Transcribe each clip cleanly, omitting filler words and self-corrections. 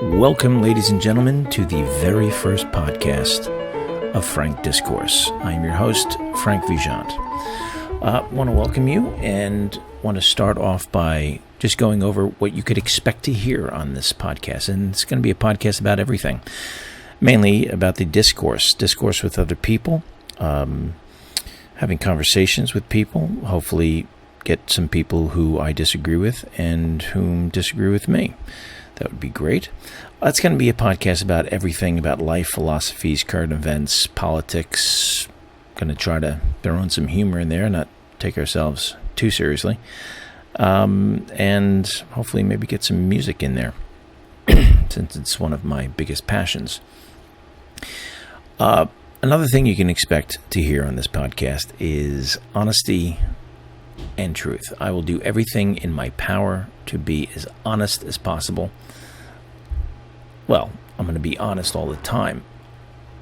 Welcome, ladies and gentlemen, to the very first podcast of Frank Discourse. I am your host, Frank Vijant. I want to welcome you and want to start off by just going over what you could expect to hear on this podcast. And it's going to be a podcast about everything, mainly about the discourse with other people, having conversations with people, hopefully get some people who I disagree with and whom disagree with me. That would be great. It's going to be a podcast about everything, about life, philosophies, current events, politics. Going to try to throw in some humor in there, not take ourselves too seriously. And hopefully maybe get some music in there, since it's one of my biggest passions. Another thing you can expect to hear on this podcast is honesty and truth. I will do everything in my power to be as honest as possible. Well, I'm going to be honest all the time.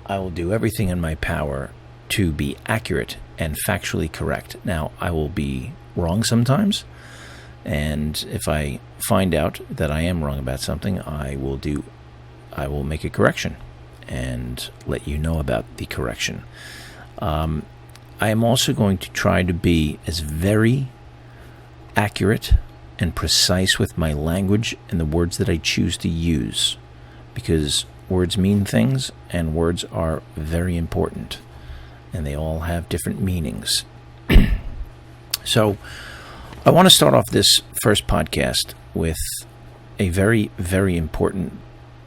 I will do everything in my power to be accurate and factually correct. Now, I will be wrong sometimes, and if I find out that I am wrong about something, I will make a correction and let you know about the correction. I am also going to try to be as very accurate and precise with my language and the words that I choose to use, because words mean things and words are very important and they all have different meanings. So I want to start off this first podcast with a very, very important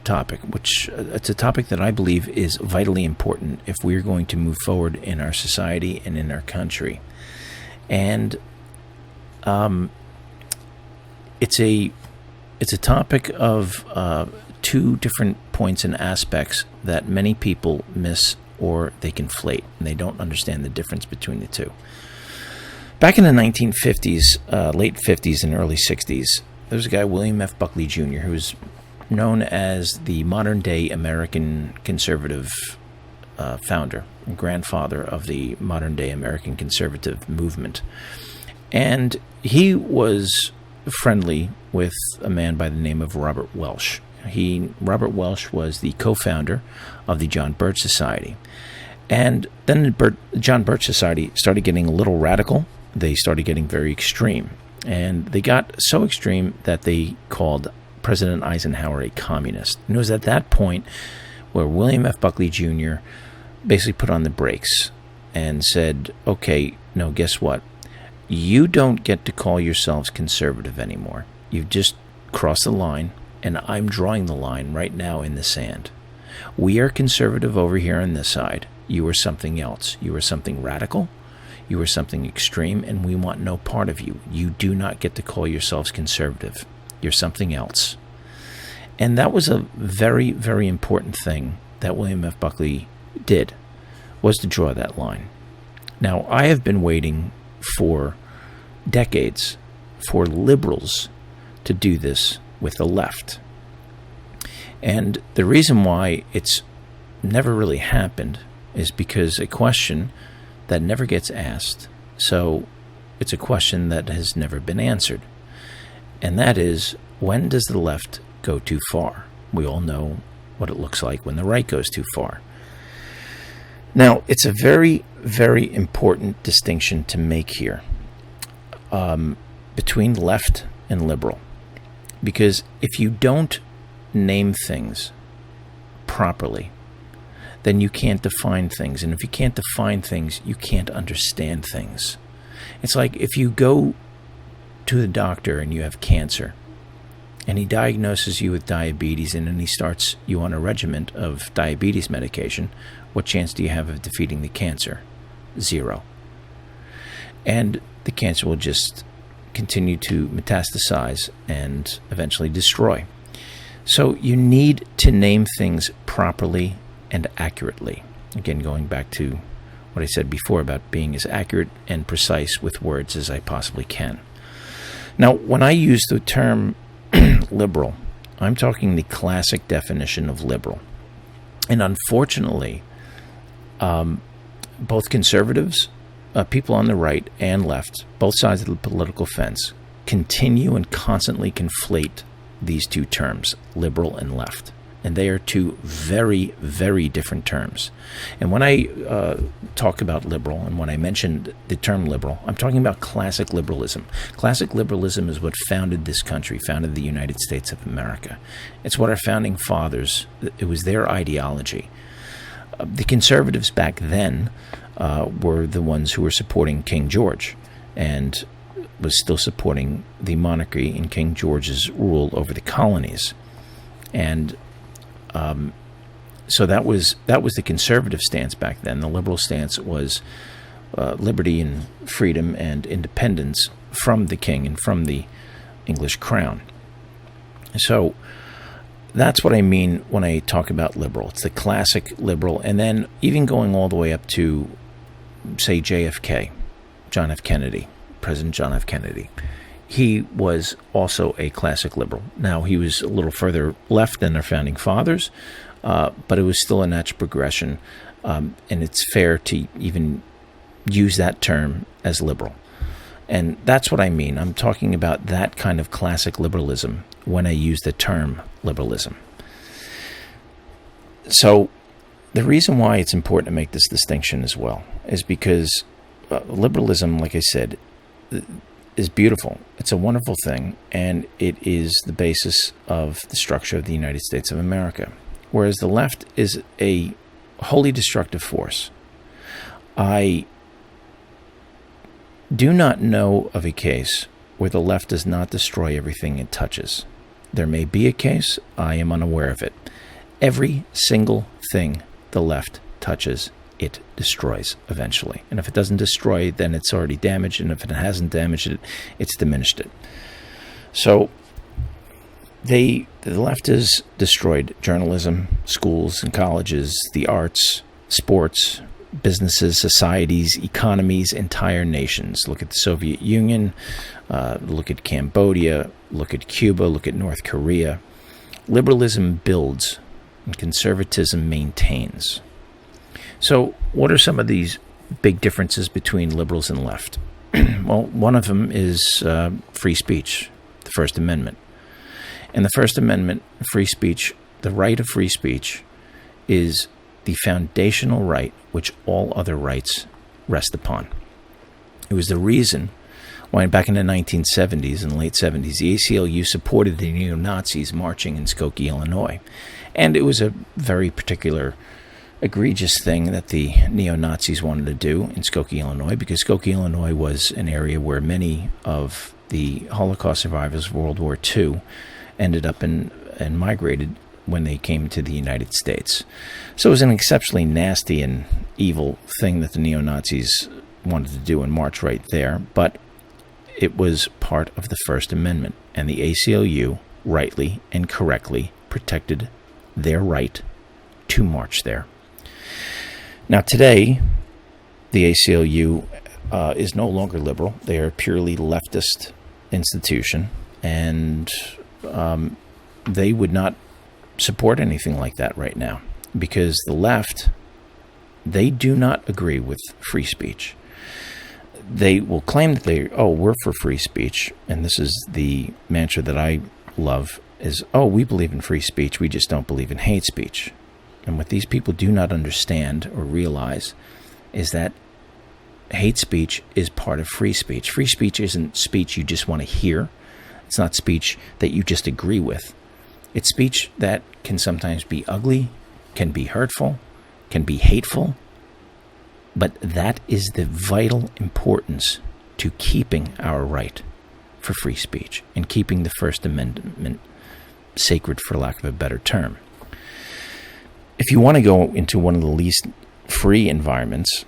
topic, which it's a topic that I believe is vitally important if we're going to move forward in our society and in our country. And it's a topic of two different points and aspects that many people miss or they conflate, and they don't understand the difference between the two. Back in the 1950s, late 50s and early 60s, there was a guy, William F. Buckley Jr., who was known as the modern-day American conservative founder, grandfather of the modern-day American conservative movement. And he was friendly with a man by the name of Robert Welch. Robert Welch was the co-founder of the John Birch Society. And then the John Birch Society started getting a little radical. They started getting very extreme. And they got so extreme that they called President Eisenhower a communist. And it was at that point where William F. Buckley Jr. basically put on the brakes and said, okay, no, guess what? You don't get to call yourselves conservative anymore. You've just crossed the line, and I'm drawing the line right now in the sand. We are conservative over here on this side. You are something else. You are something radical. You are something extreme, and we want no part of you. You do not get to call yourselves conservative. You're something else. And that was a very, very important thing that William F. Buckley did, was to draw that line. Now, I have been waiting for decades for liberals to do this with the left. And the reason why it's never really happened is because a question that never gets asked. So it's a question that has never been answered. And that is, when does the left go too far? We all know what it looks like when the right goes too far. Now, it's a very, very important distinction to make here between left and liberal. Because if you don't name things properly, then you can't define things. And if you can't define things, you can't understand things. It's like if you go to the doctor and you have cancer, and he diagnoses you with diabetes, and then he starts you on a regimen of diabetes medication, what chance do you have of defeating the cancer? 0. And the cancer will just continue to metastasize and eventually destroy. So you need to name things properly and accurately. Again, going back to what I said before about being as accurate and precise with words as I possibly can. Now, when I use the term liberal, I'm talking the classic definition of liberal. And unfortunately, both conservatives, people on the right and left, both sides of the political fence, continue and constantly conflate these two terms, liberal and left. And they are two very, very different terms. And when I talk about liberal, and when I mentioned the term liberal, I'm talking about classic liberalism. Classic liberalism is what founded this country, founded the United States of America. It's what our founding fathers, it was their ideology. The conservatives back then were the ones who were supporting King George and was still supporting the monarchy in King George's rule over the colonies. And so that was the conservative stance back then. The liberal stance was liberty and freedom and independence from the king and from the English crown. So that's what I mean when I talk about liberal. It's the classic liberal, and then even going all the way up to, say, JFK, John F. Kennedy, President John F. Kennedy. He was also a classic liberal. Now, he was a little further left than our founding fathers, but it was still a natural progression, and it's fair to even use that term as liberal. And that's what I mean. I'm talking about that kind of classic liberalism when I use the term liberalism. So the reason why it's important to make this distinction as well is because liberalism, like I said, is beautiful. It's a wonderful thing, and it is the basis of the structure of the United States of America. Whereas the left is a wholly destructive force. I do not know of a case where the left does not destroy everything it touches. There may be a case, I am unaware of it. Every single thing the left touches, it destroys eventually. And if it doesn't destroy, then it's already damaged. And if it hasn't damaged it, it's diminished it. So the left has destroyed journalism, schools and colleges, the arts, sports, businesses, societies, economies, entire nations. Look at the Soviet Union, look at Cambodia, look at Cuba, look at North Korea. Liberalism builds and conservatism maintains. So what are some of these big differences between liberals and left? Well, one of them is free speech, the First Amendment. And the First Amendment, free speech, the right of free speech, is the foundational right which all other rights rest upon. It was the reason why back in the 1970s and late 70s, the ACLU supported the neo-Nazis marching in Skokie, Illinois. And it was a very particular egregious thing that the neo-Nazis wanted to do in Skokie, Illinois, because Skokie, Illinois was an area where many of the Holocaust survivors of World War II ended up and migrated when they came to the United States. So it was an exceptionally nasty and evil thing that the neo-Nazis wanted to do and march right there, but it was part of the First Amendment, and the ACLU rightly and correctly protected their right to march there. Now today, the ACLU is no longer liberal. They are a purely leftist institution, and they would not support anything like that right now, because the left, they do not agree with free speech. They will claim that we're for free speech, and this is the mantra that I love, is, we believe in free speech, we just don't believe in hate speech. And what these people do not understand or realize is that hate speech is part of free speech. Free speech isn't speech you just want to hear. It's not speech that you just agree with. It's speech that can sometimes be ugly, can be hurtful, can be hateful, but that is the vital importance to keeping our right for free speech and keeping the First Amendment sacred, for lack of a better term. If you want to go into one of the least free environments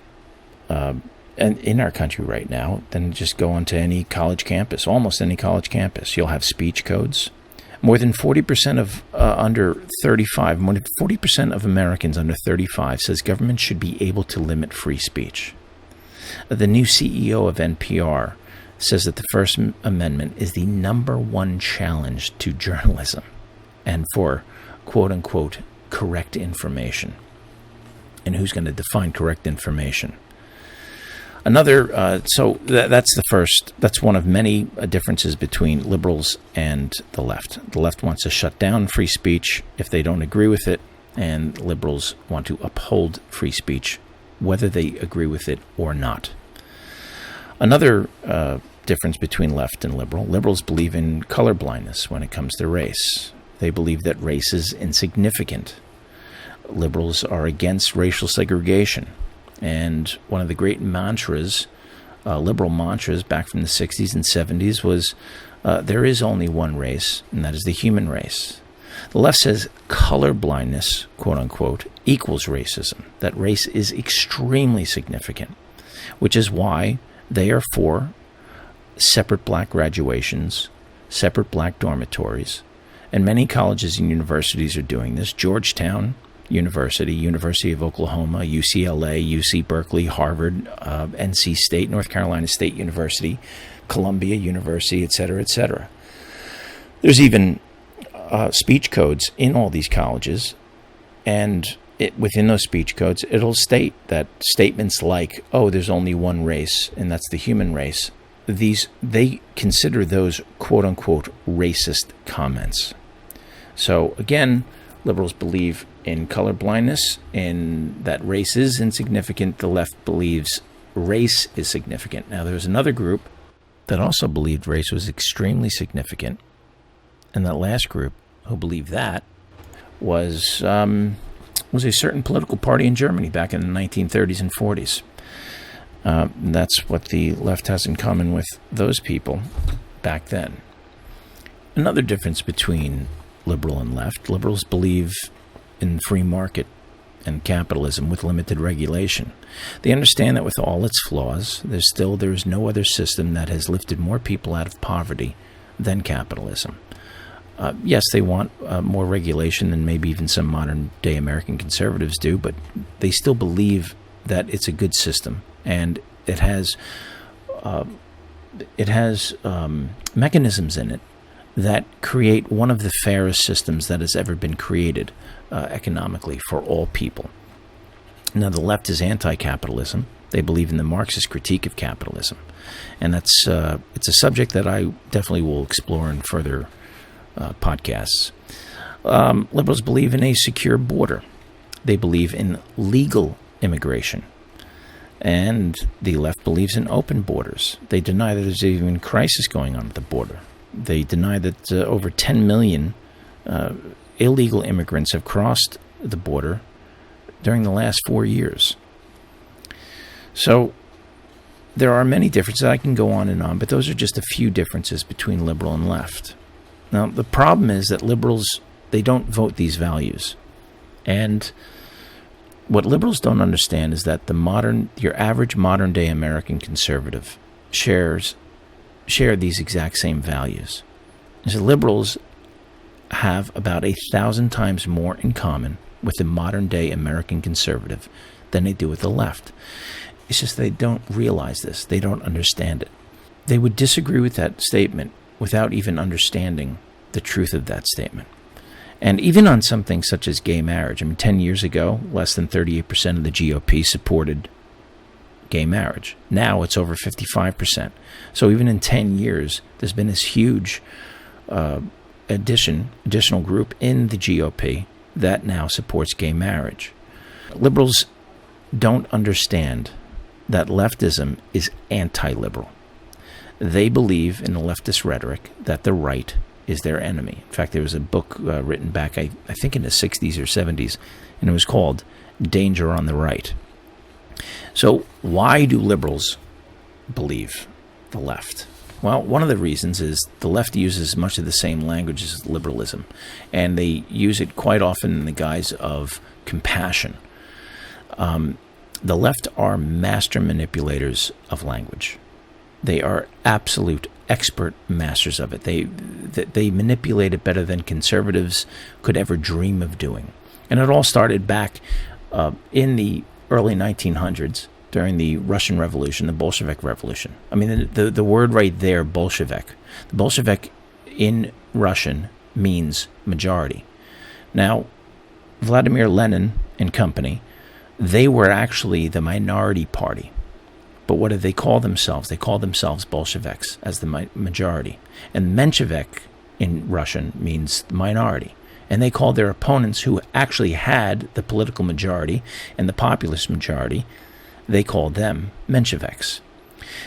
and in our country right now, then just go onto any college campus, almost any college campus. You'll have speech codes. More than 40% of under 35, more than 40% of Americans under 35 says government should be able to limit free speech. The new CEO of NPR says that the First Amendment is the number one challenge to journalism and for, quote unquote, correct information. And who's going to define correct information? That's the first. That's one of many differences between liberals and the left. The left wants to shut down free speech if they don't agree with it, and liberals want to uphold free speech whether they agree with it or not. Another difference between left and liberal: liberals believe in colorblindness when it comes to race. They believe that race is insignificant. Liberals are against racial segregation. And one of the great mantras, liberal mantras back from the 60s and 70s was, there is only one race, and that is the human race. The left says colorblindness, quote unquote, equals racism, that race is extremely significant, which is why they are for separate black graduations, separate black dormitories, and many colleges and universities are doing this. Georgetown University, University of Oklahoma, UCLA, UC Berkeley, Harvard, NC State, North Carolina State University, Columbia University, etc., etc. There's even speech codes in all these colleges, and within those speech codes, it'll state that statements like, oh, there's only one race, and that's the human race, they consider those quote-unquote racist comments. So again, liberals believe in colorblindness, in that race is insignificant. The left believes race is significant. Now, there's another group that also believed race was extremely significant, and that last group who believed that was a certain political party in Germany back in the 1930s and 40s. That's what the left has in common with those people back then. Another difference between liberal and left: liberals believe in free market and capitalism with limited regulation. They understand that with all its flaws, there is no other system that has lifted more people out of poverty than capitalism. Yes, they want more regulation than maybe even some modern-day American conservatives do, but they still believe that it's a good system, and it has mechanisms in it that create one of the fairest systems that has ever been created economically for all people. Now, the left is anti-capitalism. They believe in the Marxist critique of capitalism, and it's a subject that I definitely will explore in further podcasts. Liberals believe in a secure border. They believe in legal immigration. And the left believes in open borders. They deny that there's even a crisis going on at the border. They deny that over 10 million illegal immigrants have crossed the border during the last 4 years. So there are many differences. I can go on and on, but those are just a few differences between liberal and left. Now, the problem is that liberals, they don't vote these values. And what liberals don't understand is that your average modern-day American conservative share these exact same values. And so liberals have about 1,000 times more in common with the modern-day American conservative than they do with the left. It's just they don't realize this. They don't understand it. They would disagree with that statement without even understanding the truth of that statement. And even on something such as gay marriage, 10 years ago, less than 38% of the GOP supported gay marriage. Now it's over 55%. So even in 10 years, there's been this huge additional group in the GOP that now supports gay marriage. Liberals don't understand that leftism is anti-liberal. They believe in the leftist rhetoric that the right is their enemy. In fact, there was a book written back, I think in the 60s or 70s, and it was called Danger on the Right. So why do liberals believe the left? Well, one of the reasons is the left uses much of the same language as liberalism, and they use it quite often in the guise of compassion. The left are master manipulators of language. They are absolute expert masters of it. They manipulate it better than conservatives could ever dream of doing. And it all started back in the early 1900s during the Russian Revolution, the Bolshevik Revolution. The word right there, Bolshevik. The Bolshevik in Russian means majority. Now, Vladimir Lenin and company, they were actually the minority party. But what do they call themselves? They call themselves Bolsheviks as the majority. And Menshevik in Russian means minority. And they called their opponents who actually had the political majority and the populist majority, they called them Mensheviks.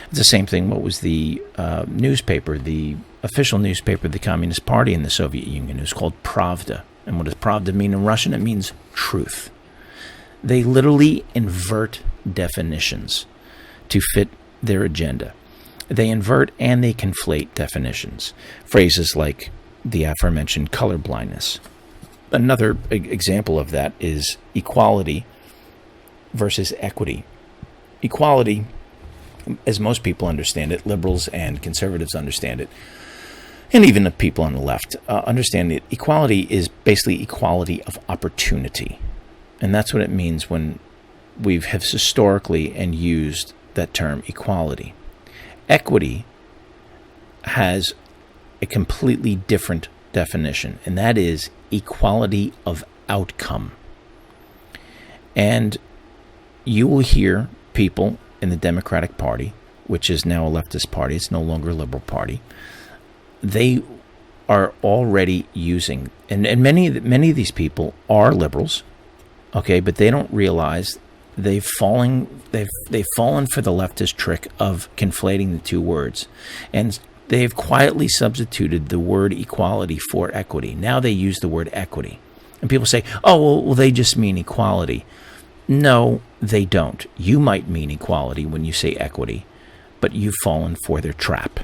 It's the same thing. What was the newspaper, the official newspaper of the Communist Party in the Soviet Union? It was called Pravda. And what does Pravda mean in Russian? It means truth. They literally invert definitions to fit their agenda. They invert and they conflate definitions. Phrases like the aforementioned colorblindness. Another example of that is equality versus equity. Equality, as most people understand it, liberals and conservatives understand it, and even the people on the left understand it, equality is basically equality of opportunity. And that's what it means when we have historically and used that term equality. Equity has a completely different definition, and that is equality of outcome. And you will hear people in the Democratic Party, which is now a leftist party, it's no longer a liberal party, they are already using, and many of these people are liberals, okay, but they don't realize they've fallen for the leftist trick of conflating the two words, and they've quietly substituted the word equality for equity. Now they use the word equity, and people say, "Oh, well, they just mean equality." No, they don't. You might mean equality when you say equity, but you've fallen for their trap.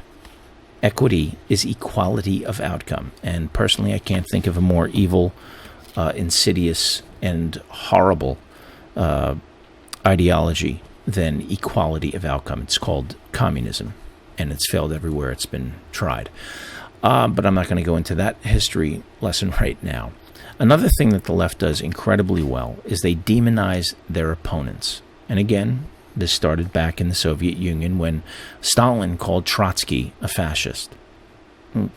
Equity is equality of outcome, and personally, I can't think of a more evil, insidious, and horrible ideology than equality of outcome. It's called communism, and it's failed everywhere it's been tried. But I'm not going to go into that history lesson right now. Another thing that the left does incredibly well is they demonize their opponents. And again, this started back in the Soviet Union when Stalin called Trotsky a fascist.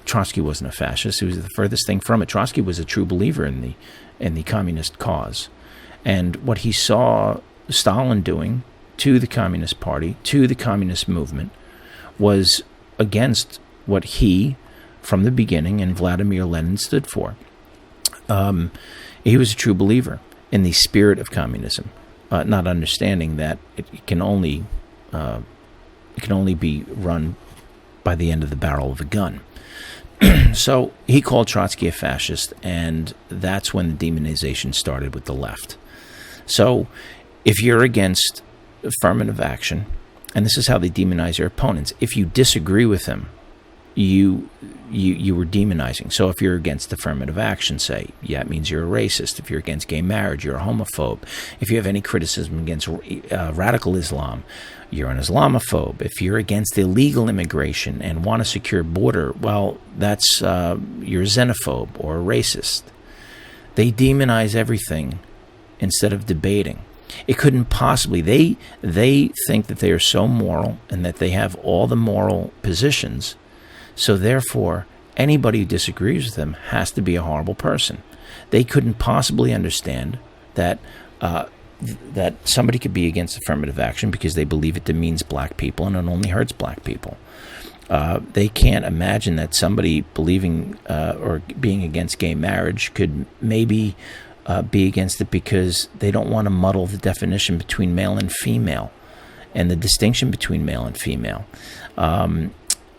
Trotsky wasn't a fascist. He was the furthest thing from it. Trotsky was a true believer in the communist cause. And what he saw Stalin doing to the Communist Party, to the communist movement, was against what he, from the beginning, and Vladimir Lenin stood for. He was a true believer in the spirit of communism, not understanding that it can only be run by the end of the barrel of a gun. So he called Trotsky a fascist, and that's when the demonization started with the left. So if you're against affirmative action, and this is how they demonize your opponents, if you disagree with them, you were demonizing. So if you're against affirmative action, say, yeah, it means you're a racist. If you're against gay marriage, you're a homophobe. If you have any criticism against radical Islam, you're an Islamophobe. If you're against illegal immigration and want a secure border, well, that's you're a xenophobe or a racist. They demonize everything instead of debating. It couldn't possibly. They think that they are so moral and that they have all the moral positions. So therefore, anybody who disagrees with them has to be a horrible person. They couldn't possibly understand that that somebody could be against affirmative action because they believe it demeans black people and it only hurts black people. They can't imagine that somebody believing or being against gay marriage could maybe be against it because they don't want to muddle the definition between male and female and the distinction between male and female.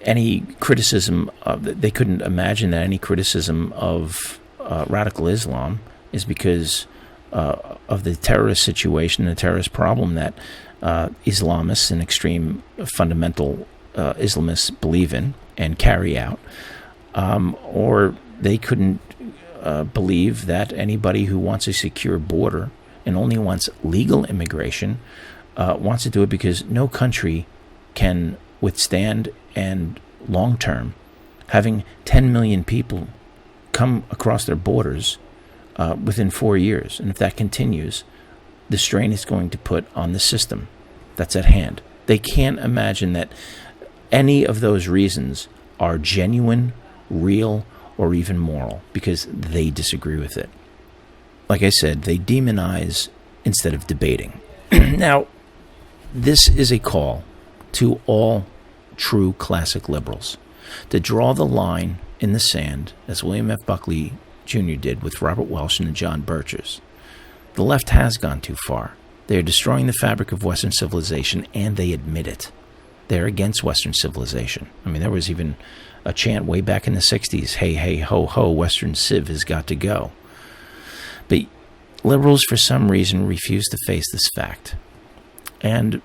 Any criticism, they couldn't imagine that any criticism of radical Islam is because of the terrorist situation, the terrorist problem that Islamists and extreme fundamental Islamists believe in and carry out. Or they couldn't believe that anybody who wants a secure border and only wants legal immigration wants to do it because no country can withstand and long-term having 10 million people come across their borders within 4 years. And if that continues, the strain is going to put on the system that's at hand. They can't imagine that any of those reasons are genuine, real, or even moral because they disagree with it. Like I said, they demonize instead of debating. Now, this is a call to all true classic liberals to draw the line in the sand, as William F. Buckley Jr. did with Robert Welsh and the John Birchers. The left has gone too far. They are destroying the fabric of Western civilization, and they admit it. They're against Western civilization. I mean, there was even a chant way back in the 60s, hey, hey, ho, ho, Western civ has got to go. But liberals, for some reason, refuse to face this fact. And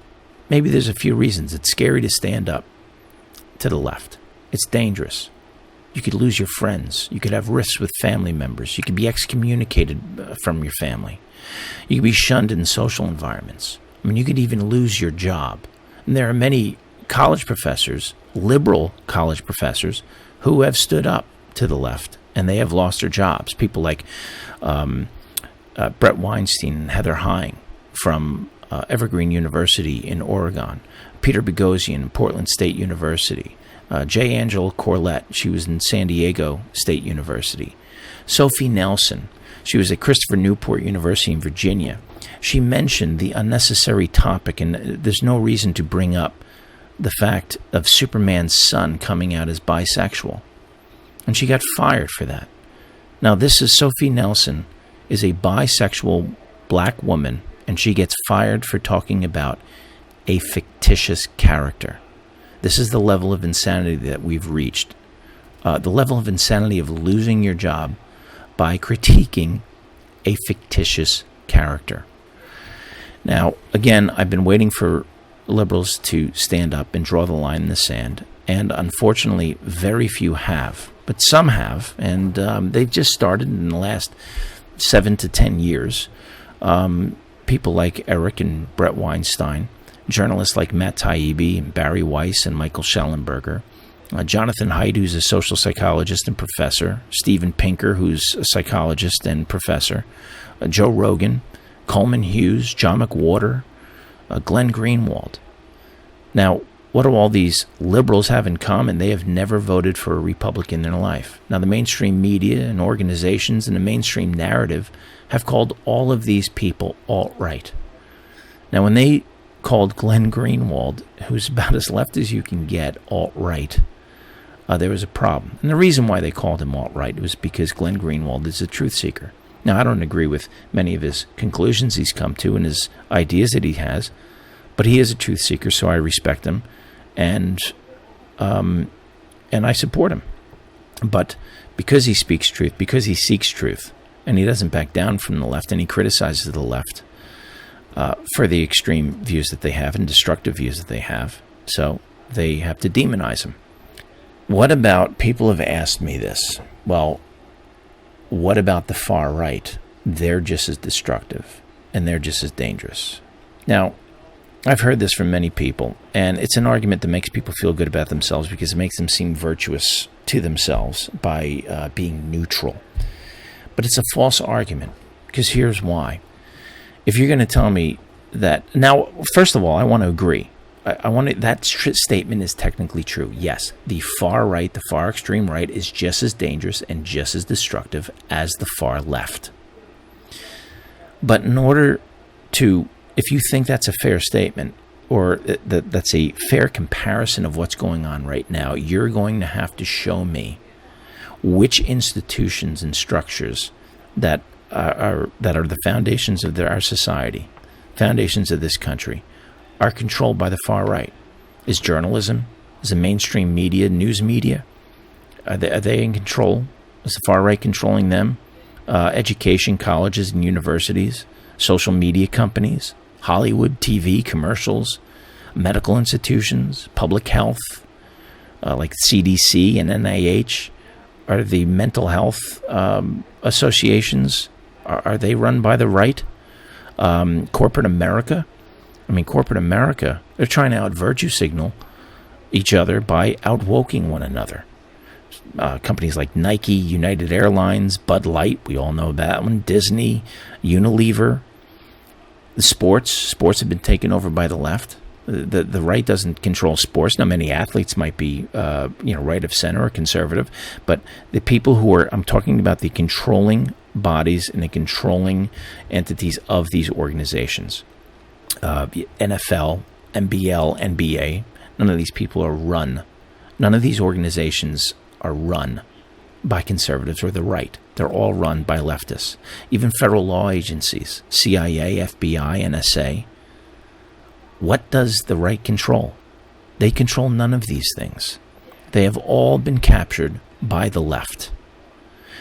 maybe there's a few reasons. It's scary to stand up to the left. It's dangerous. You could lose your friends. You could have rifts with family members. You could be excommunicated from your family. You could be shunned in social environments. I mean, you could even lose your job. And there are many college professors, liberal college professors, who have stood up to the left, and they have lost their jobs. People like Brett Weinstein and Heather Hine from Evergreen University in Oregon, Peter Boghossian, Portland State University, J. Angela Corlett, she was in San Diego State University, Sophie Nelson, she was at Christopher Newport University in Virginia. She mentioned the unnecessary topic, and there's no reason to bring up the fact of Superman's son coming out as bisexual. And she got fired for that. Now, this is Sophie Nelson, is a bisexual black woman, and she gets fired for talking about a fictitious character. This is the level of insanity that we've reached. The level of insanity of losing your job by critiquing a fictitious character. Now, again, I've been waiting for liberals to stand up and draw the line in the sand, and unfortunately, very few have. But some have, and they've just started in the last 7 to 10 years. People like Eric and Brett Weinstein, journalists like Matt Taibbi and Barry Weiss and Michael Schellenberger, Jonathan Haidt, who's a social psychologist and professor, Steven Pinker, who's a psychologist and professor, Joe Rogan, Coleman Hughes, John McWhorter, Glenn Greenwald. Now, what do all these liberals have in common? They have never voted for a Republican in their life. Now, the mainstream media and organizations and the mainstream narrative have called all of these people alt-right. Now, when they called Glenn Greenwald, who's about as left as you can get, alt-right, there was a problem. And the reason why they called him alt-right was because Glenn Greenwald is a truth seeker. Now, I don't agree with many of his conclusions he's come to and his ideas that he has, but he is a truth seeker, so I respect him, and I support him. But because he speaks truth, because he seeks truth, and he doesn't back down from the left, and he criticizes the left for the extreme views that they have and destructive views that they have, so they have to demonize him. What about, people have asked me this, well, what about the far right? They're just as destructive, and they're just as dangerous. Now, I've heard this from many people, and it's an argument that makes people feel good about themselves because it makes them seem virtuous to themselves by being neutral. But it's a false argument, because here's why. If you're going to tell me that... Now, first of all, I want to agree. That statement is technically true. Yes, the far right, the far extreme right, is just as dangerous and just as destructive as the far left. But in order to... If you think that's a fair statement, or that's a fair comparison of what's going on right now, you're going to have to show me which institutions and structures that are the foundations of our society, foundations of this country, are controlled by the far right. Is journalism, is the mainstream media, news media, are they in control? Is the far right controlling them? Education, colleges and universities, social media companies, Hollywood, TV, commercials, medical institutions, public health, like CDC and NIH, are the mental health associations, are they run by the right? Corporate America? I mean, corporate America, they're trying to out-virtue signal each other by out-woking one another. Companies like Nike, United Airlines, Bud Light, we all know that one, Disney, Unilever. The sports have been taken over by the left. The right doesn't control sports. Now, many athletes might be, right of center or conservative, but the people who are, I'm talking about the controlling bodies and the controlling entities of these organizations. NFL, NBL, NBA, None of these people are run. None of these organizations are run by conservatives or the right. They're all run by leftists. Even federal law agencies, CIA, FBI, NSA. What does the right control? They control none of these things. They have all been captured by the left.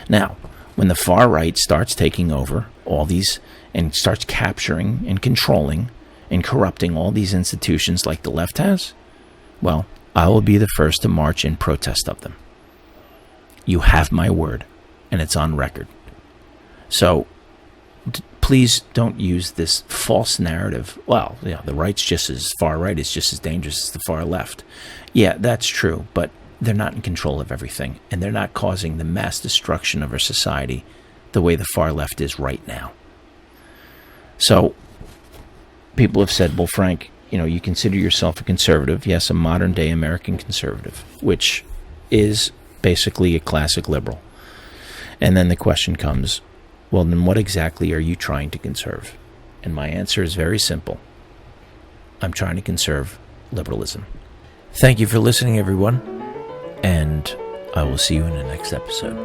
Now, when the far right starts taking over all these and starts capturing and controlling and corrupting all these institutions like the left has, well, I will be the first to march in protest of them. You have my word, and it's on record. So please don't use this false narrative. Well, yeah, the right's just as far right is just as dangerous as the far left. Yeah, that's true, but they're not in control of everything, and they're not causing the mass destruction of our society the way the far left is right now. So people have said, well, Frank, you consider yourself a conservative. Yes, a modern-day American conservative, which is basically a classic liberal. And then the question comes, well, then what exactly are you trying to conserve? And my answer is very simple. I'm trying to conserve liberalism. Thank you for listening, everyone, and I will see you in the next episode.